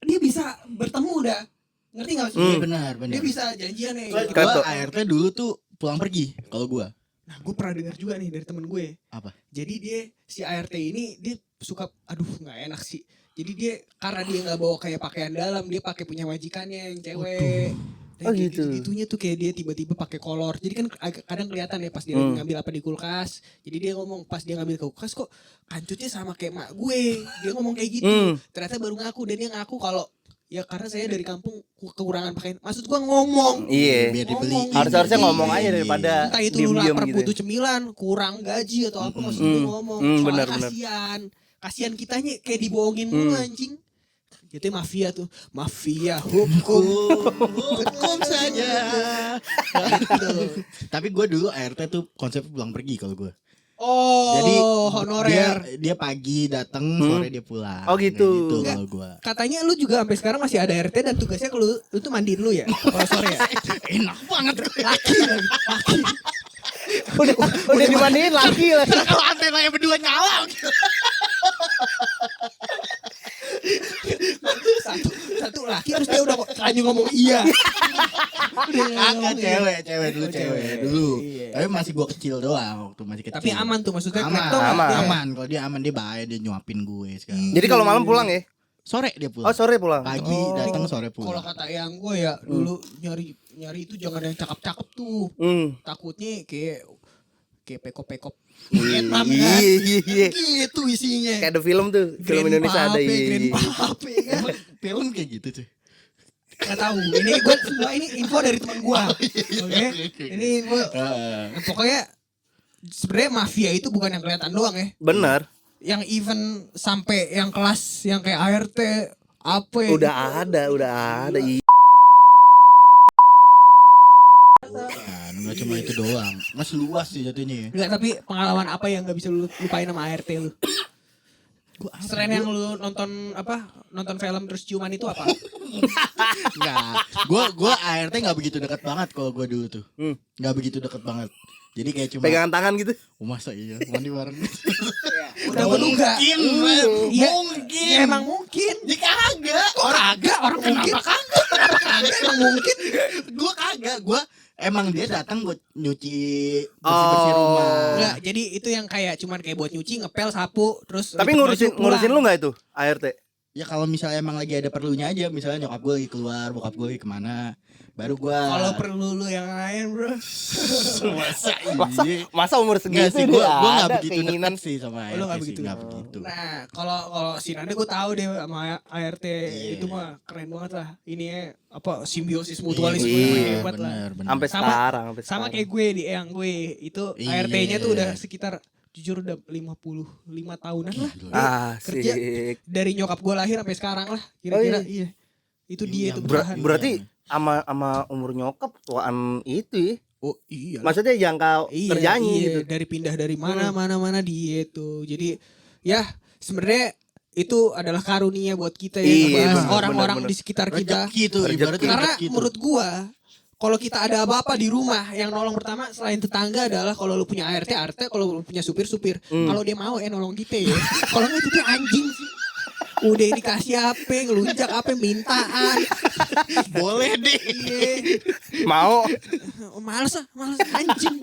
Dia bisa bertemu dah. Ngerti gak sih? Iya benar. Dia bisa janjian nih. Gua Gitu. Kata- ART dulu tuh pulang pergi kalau gua. Nah, gue pernah dengar juga nih dari temen gue. Apa? Jadi dia si ART ini dia suka, aduh nggak enak sih. Jadi dia karena dia nggak bawa kayak pakaian dalam, dia pakai punya majikannya yang cewek. Dan Oh, kayak gitu. Gitunya tuh kayak dia tiba-tiba pakai kolor. Jadi kan kadang kelihatan ya pas dia lagi ngambil apa di kulkas. Jadi dia ngomong pas dia ngambil ke kulkas kok kancutnya sama kayak mak gue. Dia ngomong kayak gitu. Ternyata baru ngaku dan dia ngaku kalau ya karena saya dari kampung kekurangan pakaian. Maksud gua ngomong. Iya. Biar dibeli. Ngomong. Harusnya Iya. ngomong aja daripada Entah itu lu diem-diem lapar gitu. butuh cemilan, kurang gaji atau apa maksud gue ngomong. Soalnya benar. kasihan kitanya kayak dibohongin mulu anjing. Itu mafia tuh, mafia hukum. Hukum saja. Tapi gua dulu ART tuh konsep pulang pergi kalau gua. Oh, Jadi honorer. dia pagi datang, sore dia pulang. Oh, gitu. Kayak gitu Enggak. kalau gua. Katanya lu juga sampai sekarang masih ada RT dan tugasnya kalau lu tuh mandiin lu ya. Kalau sore ya. Enak banget. Laki lagi, laki. Udah dimandiin lagi lah. Kalau antenanya berdua nyala. Satu laki terus dia udah lanjut ngomong iya. Kagak cewek dulu Oh, cewek cewek. dulu. Iya. Tapi masih gua kecil doang waktu masih kecil. Tapi aman tuh maksudnya aman, nektok aman. nggak? aman. Kalau dia aman dia baik, dia nyuapin gue sekarang. Jadi kalau malam pulang ya? Sore dia pulang. Oh sore pulang. Pagi Oh. datang sore Kalau pulang. kata yang gue ya dulu nyari itu jangan yang cakep-cakep tuh. Takutnya kayak pekop-pekop Vietnam kan. Iya. Gitu isinya. Kayak ada film tuh, film Indonesia ada. Grand Iya. Pape kan. Emang film kayak gitu cuy. Gak tahu. Ini gue semua ini info dari teman gue. Oke. Ini info. Pokoknya sebenarnya mafia itu bukan yang kelihatan doang ya. Bener. Yang even sampai yang kelas yang kayak ART apa ya. Udah ada. Iya. Kan nggak cuma itu doang. Mas luas sih jatuhnya ya. Enggak, tapi pengalaman apa yang gak bisa lu lupain sama ART lu? Selain yang lu nonton film terus ciuman itu apa? Enggak. Gua ART enggak begitu dekat banget kalau gua dulu tuh. Enggak begitu dekat banget. Jadi kayak cuma Pegangan tangan gitu. oh, masa iya mandi bareng. Udah menduga. Mungkin. Iya, Mungkin. ya emang mungkin. Ya kagak. Orang mungkin. Kenapa kagak emang mungkin? Gua kagak. Gua emang dia datang buat nyuci bersih-bersih rumah. Enggak, jadi itu yang kayak cuman kayak buat nyuci, ngepel, sapu, terus Tapi tutup ngurusin baju, pulang. lu nggak itu ART? Ya kalau misalnya emang lagi ada perlunya aja, misalnya nyokap gue lagi keluar, bokap gue lagi kemana, baru gue. Kalau perlu lu yang lain, bro. masa Masa, iya. masa umur Enggak segitu sih, dia gue nggak ada begitu keinginan. dekat sih sama ART lu nggak sih, begitu? nggak begitu. Nah, kalau si Nanda gue tahu deh sama ART Iya. itu mah keren banget lah. Ini apa simbiosis mutualisme Iya, hebat lah. benar. Sampai Sama- sekarang, sampai Sama sekarang. kayak gue di Eyang gue itu Iya. ART-nya tuh udah sekitar jujur udah 55 tahunan lah. Kerja Asik. dari nyokap gue lahir sampai sekarang lah kira-kira. Oh, Iya. Itu Iya, dia tuh ber- bertahan. Berarti sama umur nyokap tuaan itu ya. Oh iya. Maksudnya jangka kerjanya iya, gitu. dari pindah dari mana dia tuh. Jadi ya sebenarnya itu adalah karunia buat kita ya, Iya, ngebahas bener, orang-orang bener, di sekitar kita. Rezeki tuh, Rezeki. ibaratnya Karena rezeki tuh. menurut gua kalau kita ada apa-apa di rumah, yang nolong pertama selain tetangga adalah kalau lu punya ART, kalau lu punya supir. Kalau dia mau nolong kita ya. Kalau nggak itu dia anjing sih. Udah ini kasih apa, ngelunjak apa, mintaan. boleh deh. Iya. Mau Males anjing.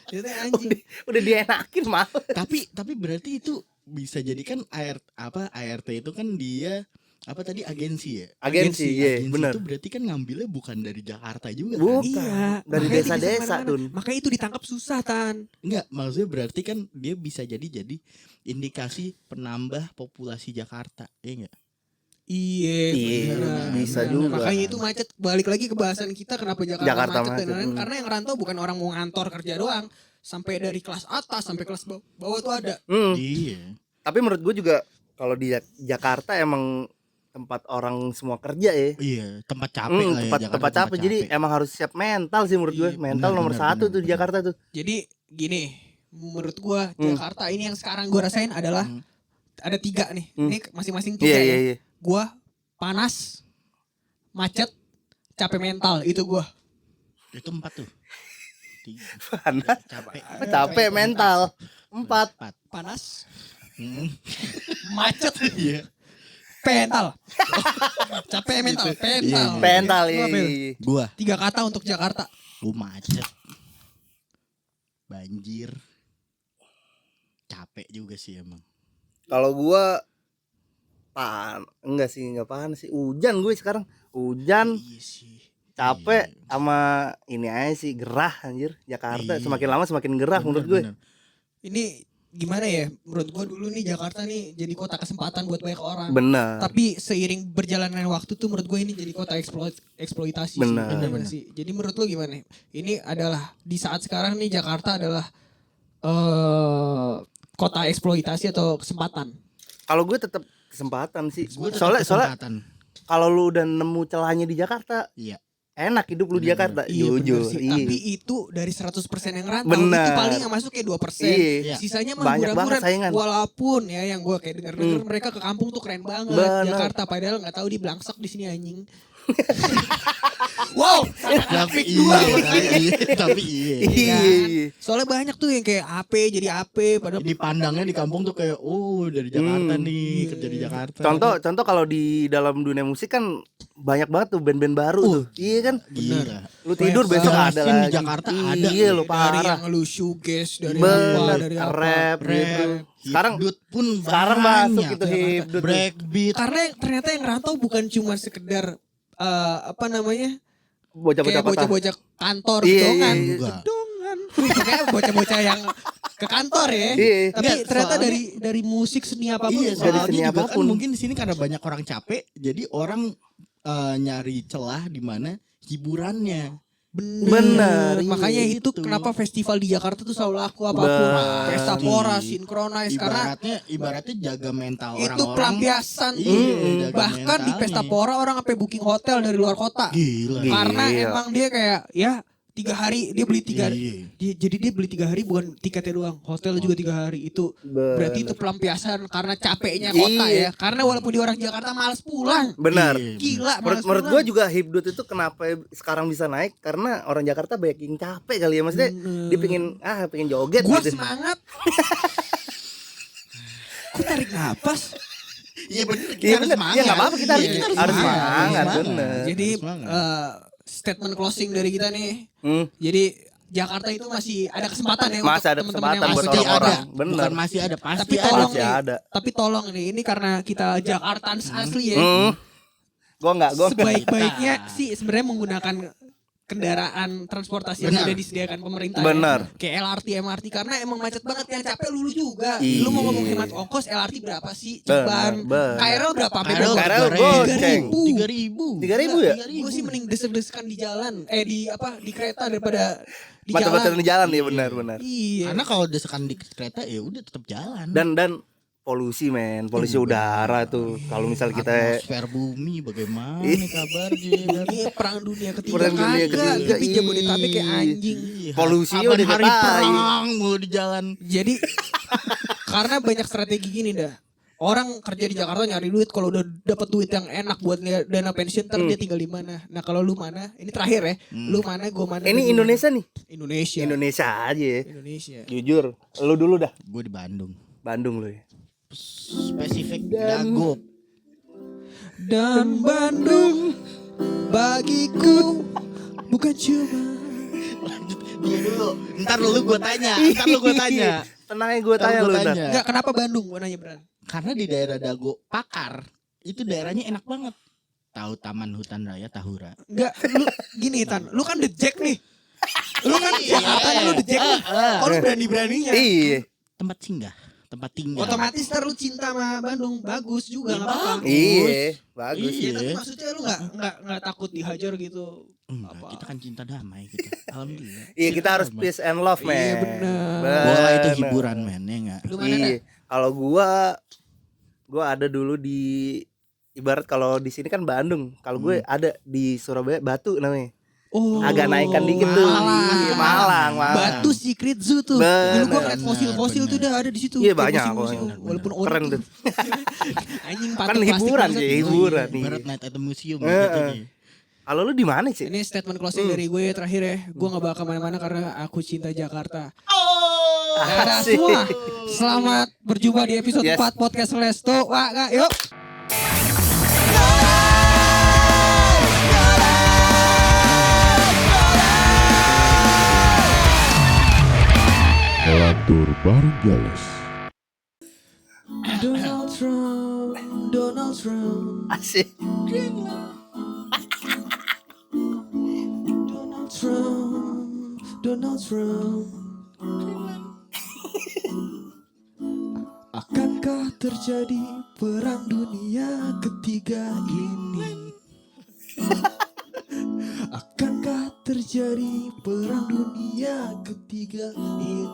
Itu teh anjing. udah dienakin mau. tapi berarti itu bisa jadi kan ART itu kan dia apa tadi agensi ya? Agensi, iya, benar. Itu berarti kan ngambilnya bukan dari Jakarta juga Bukan. kan? Iya, Dari makanya desa-desa, dia bisa Dun. kemana-mana. Makanya itu ditangkap susah, Tan. Enggak, maksudnya berarti kan dia bisa jadi indikasi penambah populasi Jakarta, iya enggak? Iya, Iya, beneran. bisa juga. Makanya itu macet. Balik lagi ke bahasan kita kenapa Jakarta Jakarta macet, macet, dan lain-lain. hmm. Karena yang rantau bukan orang mau ngantor kerja doang, sampai dari kelas atas sampai kelas bawah tuh ada. Iya. Tapi menurut gue juga kalau di Jakarta emang tempat orang semua kerja ya. Iya, tempat capek lah ya. Jakarta tempat capek. Jadi emang harus siap mental sih menurut gue. Iya, Mental nomor satu tuh di Jakarta tuh. Jadi gini, menurut gua Jakarta ini yang sekarang gua rasain adalah ada 3 nih. Ini masing-masing 3 ya. Iya. Gua panas, macet, capek mental itu gua. itu 4 tuh. 3. Panas, Capek. capek mental. 4. Panas, Mm. macet, Iya. mental. Capek mental, mental. Iya. Mental Gua, Bel. iya. Gua 3 kata untuk Jakarta. macet. Banjir. Capek juga sih emang. Kalau gua enggak panas sih. Hujan gue sekarang. Hujan, Iya sih. capek Iya. sama ini aja sih gerah anjir. Jakarta Iya. semakin lama semakin gerah menurut gue. Bener. Ini gimana ya? Menurut gua dulu nih Jakarta nih jadi kota kesempatan buat banyak orang. Bener. Tapi seiring berjalannya waktu tuh menurut gue ini jadi kota eksploitasi Benar. sih. Benar sih. Jadi menurut lo gimana? Ini adalah di saat sekarang nih Jakarta adalah kota eksploitasi atau kesempatan? Kalau gue tetap kesempatan sih. Gua tetap Soalnya kesempatan. kalau lu udah nemu celahnya di Jakarta, Iya. enak hidup lu di Bener, Jakarta. Iya bener Jujur. sih. Iya. Tapi itu dari 100% yang rantau Bener. itu paling yang masuk kayak 2%. Iya. Sisanya mah Banyak banget hura-hura. saingan. Walaupun ya yang gue kayak denger mereka ke kampung tuh keren banget Bener. Jakarta, padahal nggak tahu di Blangsak di sini anjing. Wow, Tapi dua, tapi iya. Iya. soalnya banyak tuh yang kayak AP jadi AP padahal Dipandangnya di kampung tuh kayak dari Jakarta nih, kerja di Jakarta. Contoh kalau di dalam dunia musik kan banyak banget tuh band-band baru tuh. Iya kan? Gila. Lu tidur Banyak besok banget. ada Scene di lagi. Jakarta ada. Iya lu dari parah. yang lu shoegaze dari Bener. apa dari apa. Rap gitu. Sekarang Hipdut pun sekarang banyak. masuk gitu hipdut. Breakbeat. Karena ternyata yang rantau bukan cuma sekedar apa namanya Bocah-bocah kayak kota. bocah-bocah kantor Iya, gedongan iya, iya. gedongan kayak bocah-bocah yang ke kantor ya. Iya. Tapi Enggak, ternyata soalnya- dari musik seni apapun Iya, dari soalnya seni juga apapun. kan mungkin di sini karena banyak orang capek, jadi orang nyari celah di mana hiburannya. Bener, Makanya iya, itu gitu. kenapa festival di Jakarta tuh selalu laku apapun. Bener. Pesta Pora, Synchronize karena Ibaratnya jaga mental itu orang-orang. pelampiasan. Iya, jaga Bahkan di Pesta mentalnya. Pora orang sampai booking hotel dari luar kota. Gila. Karena Gila. emang dia kayak ya 3 hari dia beli 3 hari. Iya. Jadi dia beli 3 hari bukan tiketnya doang, hotel juga 3 hari. Itu berarti itu pelampiasan karena capeknya kota Iya. ya. Karena walaupun di orang Jakarta malas pulang. Benar. Iya, Gila Menurut malas pulang. gue juga hipdut itu kenapa sekarang bisa naik karena orang Jakarta banyak yang capek kali ya, maksudnya dia pengen joget Gua gitu. semangat. Kok tarik napas? Iya bener. Iya bener. Iya enggak apa-apa kita harus Iya, harus semangat semangat. bener. Jadi Semangat. statement closing dari kita nih. Hmm. Jadi Jakarta itu masih ada kesempatan ya Masih untuk ada teman-teman yang kesempatan buat masih orang-orang. ada. Bener. Bukan masih ada, pasti Tapi ada. tolong Masih nih, ada. tapi tolong nih, ini karena kita Jakartans asli ya. Gua enggak. Sebaik-baiknya sih sebenarnya menggunakan kendaraan transportasi yang Benar. sudah disediakan pemerintah. Benar. Ya. Kayak LRT, MRT karena emang macet banget, yang capek lu juga. Iya. Lu mau ngomong hemat ongkos, LRT berapa sih? Ceban. Benar. KRL berapa? KRL KRL 3.000. goceng. 3.000 ya? Gue sih mending desek-desekan di jalan, di kereta daripada di Macet-macet jalan. di jalan ya benar-benar. Iya. Karena kalau desakan di kereta ya udah tetap jalan. Dan polusi polusi udara tuh. Kalau misal kita atmosfer bumi bagaimana Ih. kabarnya? Ini perang dunia ketiga Perang dunia kagak, ketiga, tapi Jabodetabek kayak anjing. Polusi Kapan udah hari katai. perang mulu di jalan. Jadi karena banyak strategi gini dah. Orang kerja di Jakarta nyari duit, kalau udah dapat duit yang enak buat dana pensiun, ntar dia tinggal di mana. Nah kalau lu mana? Ini terakhir ya. Lu mana? Gue mana? ini dan lu Indonesia nih. mana? Indonesia. Indonesia aja ya. Indonesia. Jujur, lu dulu dah. Gue di Bandung. Bandung lu ya. Spesifik Dago. Dan Bandung bagiku bukan cuma. Dia dulu. Ntar lu gue tanya. Tenang aja gue tanya Ntar lu gua dah. tanya. Enggak, kenapa Bandung? Gue nanya beneran. Karena di daerah Dago Pakar itu daerahnya enak banget. Tahu Taman Hutan Raya Tahura. Enggak, lu gini Tan, lu kan the Jack nih. Lu kan Jakarta nih, lu the Jack nih. Kok lu berani-beraninya? Iya. Tempat singgah, tempat tinggal. Otomatis ntar lu cinta sama Bandung, bagus juga Iya, enggak apa-apa. Iya, bagus. Iya, Iya. tapi maksudnya lu enggak takut dihajar gitu. Enggak, Apa? kita kan cinta damai kita. Alhamdulillah. Iya, kita harus damai. peace and love, man. Iya, bener. Bola itu Bener. hiburan, men, ya enggak? Lu mana? Iya. Kalau gua ada dulu di ibarat kalau di sini kan Bandung. Kalau gue ada di Surabaya Batu namanya. Oh, Agak naikkan dikit tuh. Iya, Malang. Batu Secret Zoo tuh. Bener. Dulu gua ngeliat fosil-fosil tuh udah ada di situ. Iya, Kayak banyak, museum-museum. banyak. Walaupun ori Keren tuh. Anjing Kan patung plastik hiburan bangsat. sih, Oh, hiburan. iya. Barat Night at the Museum Heeh. gitu nih. Kalau lu di mana sih? Ini statement closing dari gue terakhir ya. Gue gak bakal kemana-mana karena aku cinta Jakarta. Dadah Asik. semua. Selamat berjumpa di episode Yes. 4 podcast Resto. Wah, Kak, yuk. Lantur bareng Gales. Donald Trump, Donald Trump, Asik. Donald Trump, Donald Trump. Akankah terjadi perang dunia ketiga ini? Akankah terjadi perang dunia ketiga ini?